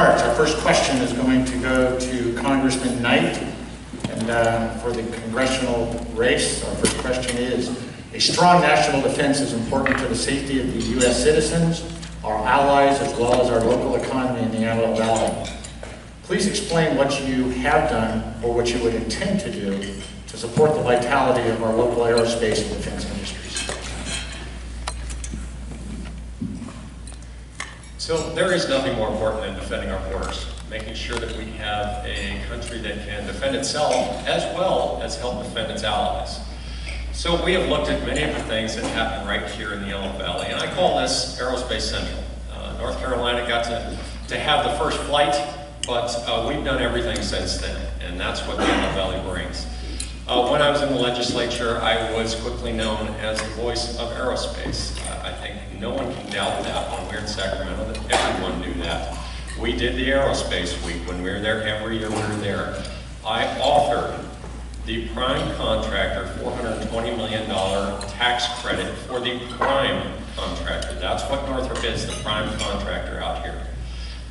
parts. Our first question is going to go to Congressman Knight. And for the congressional race, our first question is, a strong national defense is important to the safety of the U.S. citizens, our allies, as well as our local economy in the Antelope Valley. Please explain what you have done or what you would intend to do to support the vitality of our local aerospace and defense industries. So there is nothing more important than defending our borders, making sure that we have a country that can defend itself as well as help defend its allies. So we have looked at many of the things that happen right here in the Antelope Valley, and I call this Aerospace Central. North Carolina got to have the first flight, but we've done everything since then, and that's what the Antelope Valley brings. When I was in the legislature, I was quickly known as the voice of aerospace. I think no one can doubt that when we were in Sacramento, that everyone knew that. We did the Aerospace Week. When we were there, every year we were there. I authored the prime contractor $420 million tax credit for the prime contractor. That's what Northrop is, the prime contractor out here.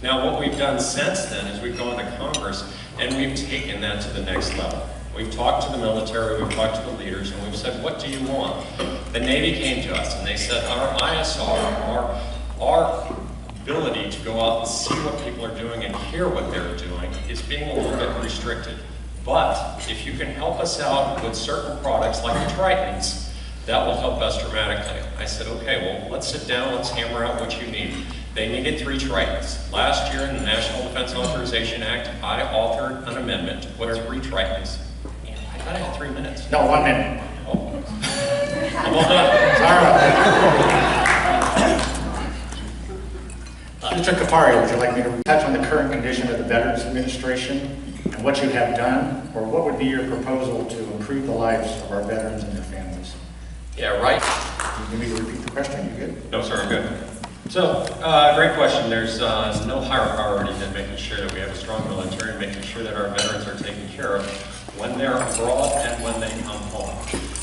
Now what we've done since then is we've gone to Congress and we've taken that to the next level. We've talked to the military, we've talked to the leaders, and we've said, what do you want? The Navy came to us and they said, our ISR, our ability to go out and see what people are doing and hear what they're doing is being a little bit restricted. But if you can help us out with certain products like the Tritons, that will help us dramatically. I said, okay, well, let's sit down, let's hammer out what you need. They needed 3 Tritons. Last year in the National Defense Authorization Act, I authored an amendment to put 3 Tritons. And I thought I had 3 minutes. No, 1 minute. Oh. I'm all done. Mr. Kapari, would you like me to touch on the current condition of the Veterans Administration and what you have done, or what would be your proposal to improve the lives of our veterans and their families? Yeah, right. You need me to repeat the question? You good? No, sir, I'm good. So, great question. There's no higher priority than making sure that we have a strong military and making sure that our veterans are taken care of when they're abroad and when they come home.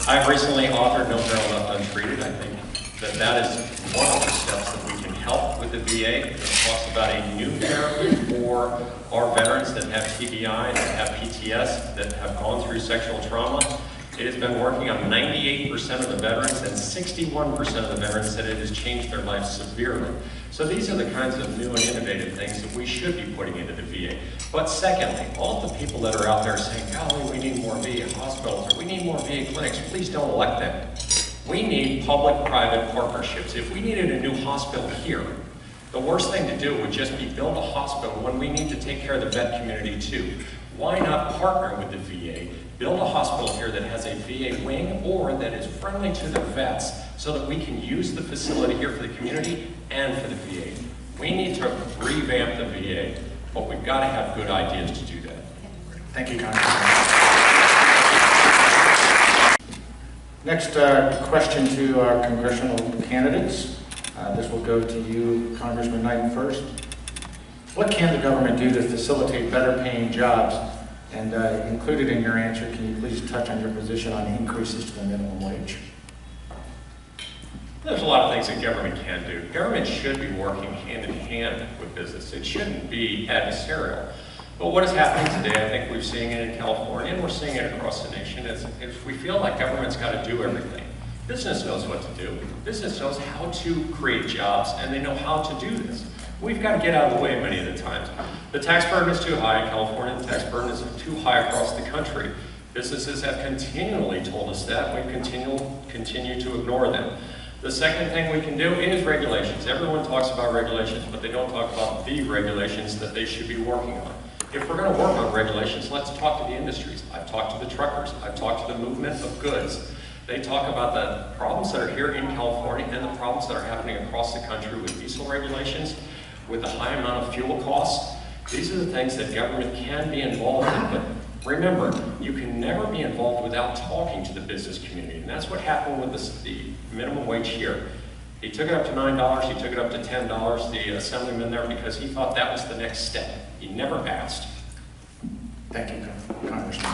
I've recently authored No Barrel Left Untreated. I think that is one of the steps that we can help with the VA. It talks about a new therapy for our veterans that have TBI, that have PTS, that have gone through sexual trauma. It has been working on 98% of the veterans, and 61% of the veterans said it has changed their lives severely. So these are the kinds of new and innovative things that we should be putting into the VA. But secondly, all the people that are out there saying, golly, we need more VA hospitals, or we need more VA clinics, please don't elect them. We need public-private partnerships. If we needed a new hospital here, the worst thing to do would just be build a hospital when we need to take care of the vet community too. Why not partner with the VA, build a hospital here that has a VA wing or that is friendly to the vets so that we can use the facility here for the community and for the VA. We need to revamp the VA, but we've got to have good ideas to do that. Thank you, Congressman. Next question to our congressional candidates. This will go to you, Congressman Knight, first. What can the government do to facilitate better paying jobs? And included in your answer, can you please touch on your position on increases to the minimum wage? There's a lot of things that government can do. Government should be working hand in hand with business. It shouldn't be adversarial. But what is happening today, I think we're seeing it in California and we're seeing it across the nation, is we feel like government's got to do everything. Business knows what to do. Business knows how to create jobs, and they know how to do this. We've got to get out of the way many of the times. The tax burden is too high in California. The tax burden is too high across the country. Businesses have continually told us that. We continue to ignore them. The second thing we can do is regulations. Everyone talks about regulations, but they don't talk about the regulations that they should be working on. If we're going to work on regulations, let's talk to the industries. I've talked to the truckers. I've talked to the movement of goods. They talk about the problems that are here in California and the problems that are happening across the country with diesel regulations, with the high amount of fuel costs. These are the things that government can be involved in, but remember, you can never be involved without talking to the business community, and that's what happened with the minimum wage here. He took it up to $9, he took it up to $10, the assemblyman there, because he thought that was the next step. He never asked. Thank you, Congressman.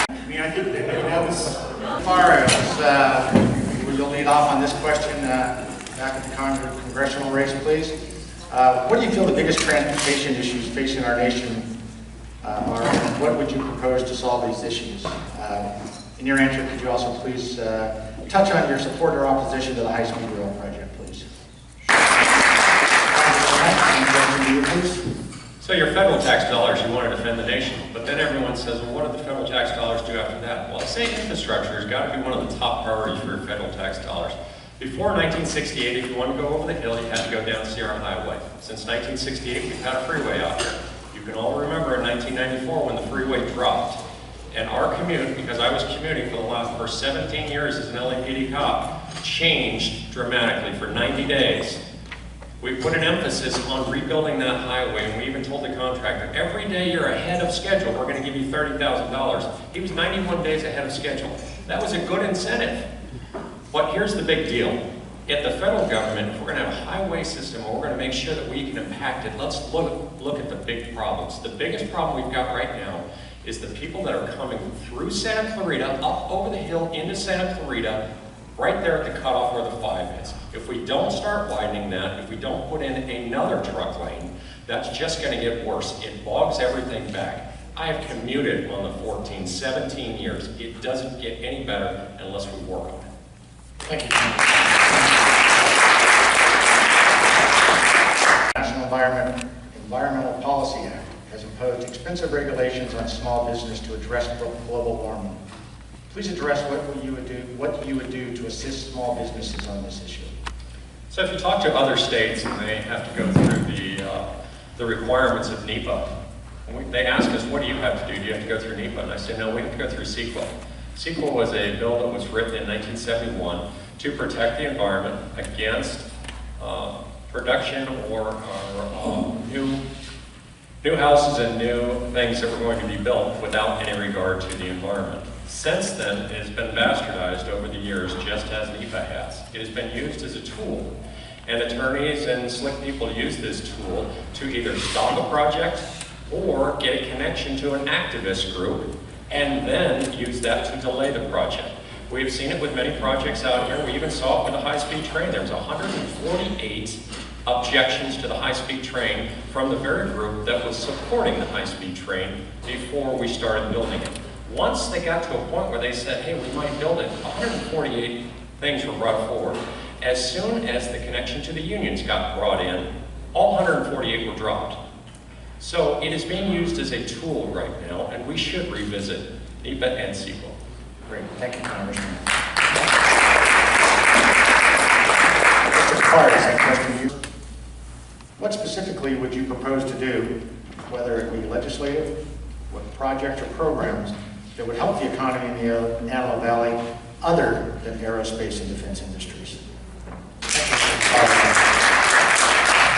I mean, I think that was, as far as you'll lead off on this question, back at the congressional race, please. What do you feel the biggest transportation issues facing our nation are, and what would you propose to solve these issues? In your answer, could you also please touch on your support or opposition to the high-speed rail project, please? So your federal tax dollars, you want to defend the nation, but then everyone says, well, what do the federal tax dollars do after that? Well, I say infrastructure has got to be one of the top priorities for your federal tax dollars. Before 1968, if you wanted to go over the hill, you had to go down Sierra Highway. Since 1968, we've had a freeway out here. You can all remember in 1994 when the freeway dropped. And our commute, because I was commuting for 17 years as an LAPD cop, changed dramatically for 90 days. We put an emphasis on rebuilding that highway, and we even told the contractor, every day you're ahead of schedule, we're going to give you $30,000. He was 91 days ahead of schedule. That was a good incentive. But here's the big deal. At the federal government, if we're going to have a highway system and we're going to make sure that we can impact it, let's look at the big problems. The biggest problem we've got right now is the people that are coming through Santa Clarita, up over the hill into Santa Clarita, right there at the cutoff where the 5 is. If we don't start widening that, if we don't put in another truck lane, that's just going to get worse. It bogs everything back. I have commuted on the 14, 17 years. It doesn't get any better unless we work on it. Thank you. National Environmental Policy Act has imposed expensive regulations on small business to address global warming. Please address what you would do to assist small businesses on this issue. So if you talk to other states and they have to go through the requirements of NEPA, they ask us, what do you have to do? Do you have to go through NEPA? And I say, no, we have to go through CEQA. CEQA was a bill that was written in 1971 to protect the environment against production or new houses and new things that were going to be built without any regard to the environment. Since then, it has been bastardized over the years, just as NEPA has. It has been used as a tool, and attorneys and slick people use this tool to either stop a project or get a connection to an activist group, and then use that to delay the project. We've seen it with many projects out here. We even saw it with the high-speed train. There was 148 objections to the high-speed train from the very group that was supporting the high-speed train before we started building it. Once they got to a point where they said, hey, we might build it, 148 things were brought forward. As soon as the connection to the unions got brought in, all 148 were dropped. So it is being used as a tool right now, and we should revisit NEPA and CEQA. Great, thank you, Congressman. Mr. Clark, same question to you. What specifically would you propose to do, whether it be legislative, what projects or programs, that would help the economy in the Antelope Valley other than aerospace and defense industries?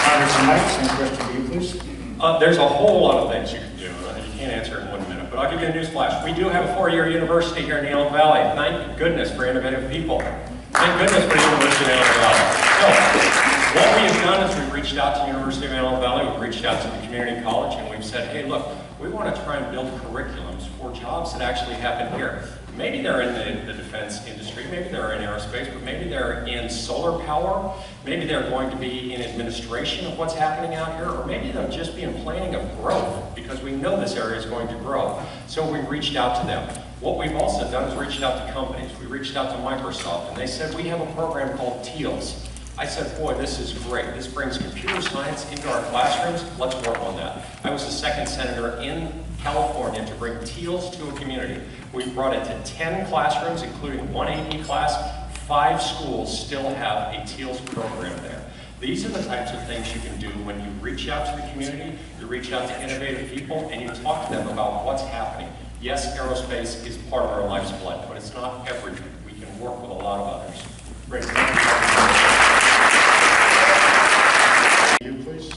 Congressman Mike, same question to you, please. There's a whole lot of things you can do. You can't answer it in 1 minute, but I'll give you a news flash. We do have a 4-year university here in the Antelope Valley. Thank goodness for innovative people. Thank goodness for the University of the Antelope Valley. So, what we have done is we've reached out to the University of Antelope Valley, we've reached out to the community college, and we've said, hey, look, we want to try and build curriculums for jobs that actually happen here. Maybe they're in the defense industry, maybe they're in aerospace, but maybe they're in solar power, maybe they're going to be in administration of what's happening out here, or maybe they'll just be in planning of growth, because we know this area is going to grow. So we reached out to them. What we've also done is reached out to companies. We reached out to Microsoft, and they said, we have a program called TEALS. I said, boy, this is great. This brings computer science into our classrooms. Let's work on that. I was the second senator in California to bring TEALS to a community. We brought it to 10 classrooms, including 1 AP class. 5 schools still have a TEALS program there. These are the types of things you can do when you reach out to the community, you reach out to innovative people, and you talk to them about what's happening. Yes, aerospace is part of our life's blood, but it's not everything. We can work with a lot of others. Great. You, please.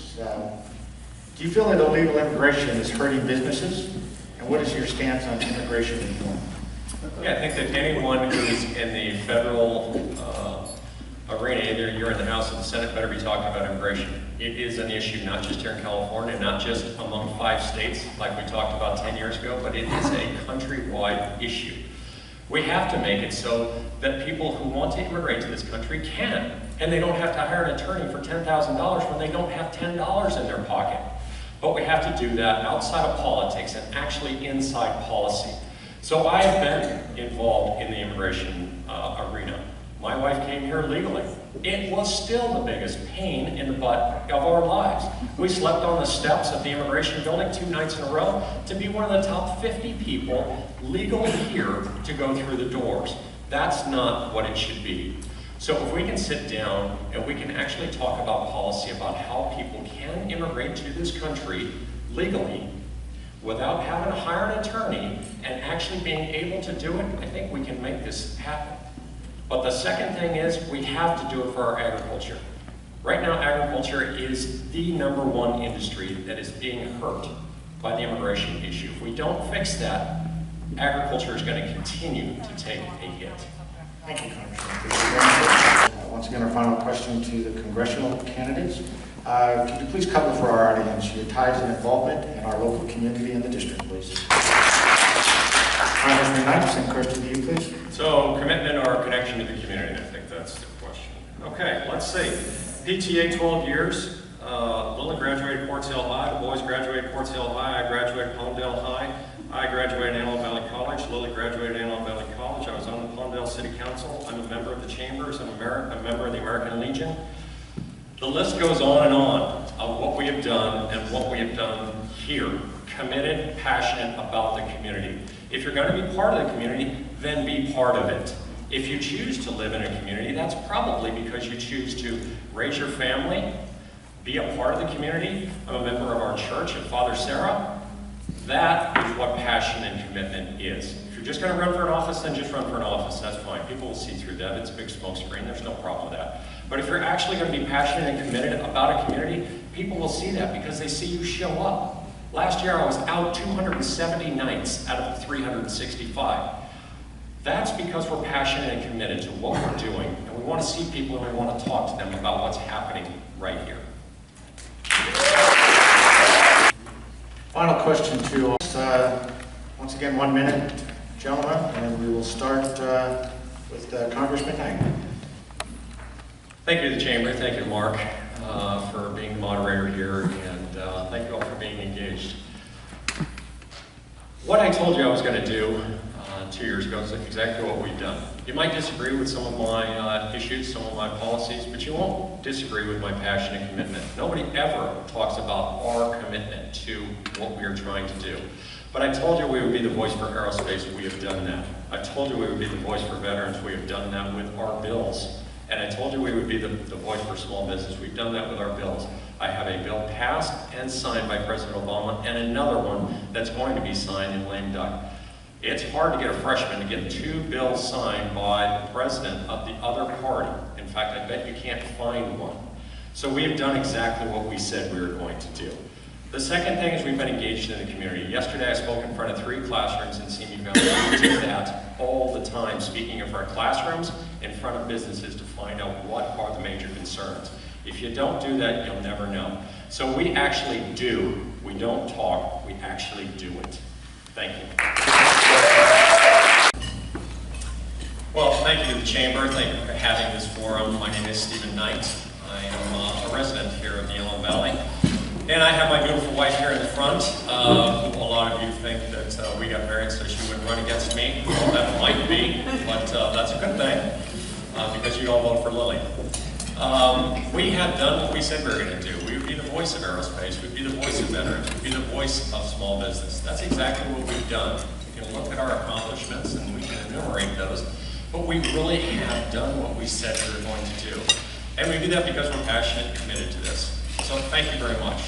Do you feel that illegal immigration is hurting businesses? And what is your stance on immigration reform? Yeah, I think that anyone who's in the federal arena, either you're in the House or the Senate, better be talking about immigration. It is an issue not just here in California, not just among 5 states like we talked about 10 years ago, but it is a countrywide issue. We have to make it so that people who want to immigrate to this country can, and they don't have to hire an attorney for $10,000 when they don't have $10 in their pocket. But we have to do that outside of politics and actually inside policy. So I have been involved in the immigration arena. My wife came here legally. It was still the biggest pain in the butt of our lives. We slept on the steps of the immigration building 2 nights in a row to be one of the top 50 people legally here to go through the doors. That's not what it should be. So if we can sit down and we can actually talk about policy about how people can immigrate to this country legally without having to hire an attorney and actually being able to do it, I think we can make this happen. But the second thing is we have to do it for our agriculture. Right now, agriculture is the #1 industry that is being hurt by the immigration issue. If we don't fix that, agriculture is going to continue to take a hit. Thank you, Congressman. Once again, our final question to the congressional candidates. Could you please cover for our audience your ties and involvement in our local community and the district, please? Congressman Knight, same question to you, please. So, commitment or connection to the community, I think that's the question. Okay, let's see. PTA 12 years. Lily graduated Quartz Hill High. The boys graduated Quartz Hill High. I graduated Palmdale High. I graduated Antelope Valley College. Lily graduated Antelope Valley College. I was on the Palmdale City Council. I'm a member of the Chambers. I'm a member of the American Legion. The list goes on and on of what we have done and what we have done here. Committed, passionate about the community. If you're going to be part of the community, then be part of it. If you choose to live in a community, that's probably because you choose to raise your family, be a part of the community. I'm a member of our church at Father Sarah. That is what passion and commitment is. If you're just going to run for an office, then just run for an office. That's fine. People will see through that. It's a big smoke screen. There's no problem with that. But if you're actually going to be passionate and committed about a community, people will see that because they see you show up. Last year I was out 270 nights out of 365. That's because we're passionate and committed to what we're doing, and we want to see people and we want to talk to them about what's happening right here. Final question to us. Once again, 1 minute, gentlemen, and we will start with Congressman Knight. Thank you to the Chamber, thank you Mark for being the moderator here, and thank you all for being engaged. What I told you I was going to do 2 years ago is exactly what we've done. You might disagree with some of my issues, some of my policies, but you won't disagree with my passion and commitment. Nobody ever talks about our commitment to what we are trying to do. But I told you we would be the voice for aerospace, we have done that. I told you we would be the voice for veterans, we have done that with our bills. And I told you we would be the voice for small business. We've done that with our bills. I have a bill passed and signed by President Obama and another one that's going to be signed in lame duck. It's hard to get a freshman to get 2 bills signed by the president of the other party. In fact, I bet you can't find one. So we have done exactly what we said we were going to do. The second thing is we've been engaged in the community. Yesterday I spoke in front of 3 classrooms in Simi Valley. We do that all the time, speaking in front of classrooms, in front of businesses to find out what are the major concerns. If you don't do that, you'll never know. So we actually do. We don't talk, we actually do it. Thank you. Well, thank you to the Chamber. Thank you for having this forum. My name is Stephen Knight. I am a resident here of the Antelope Valley. And I have my beautiful wife here in the front. A lot of you think that we got married so she wouldn't run against me. Well, that might be, but that's a good thing because you all vote for Lily. We have done what we said we were going to do. We would be the voice of aerospace. We'd be the voice of veterans. We'd be the voice of small business. That's exactly what we've done. We can look at our accomplishments and we can enumerate those, but we really have done what we said we were going to do. And we do that because we're passionate and committed to this. So thank you very much.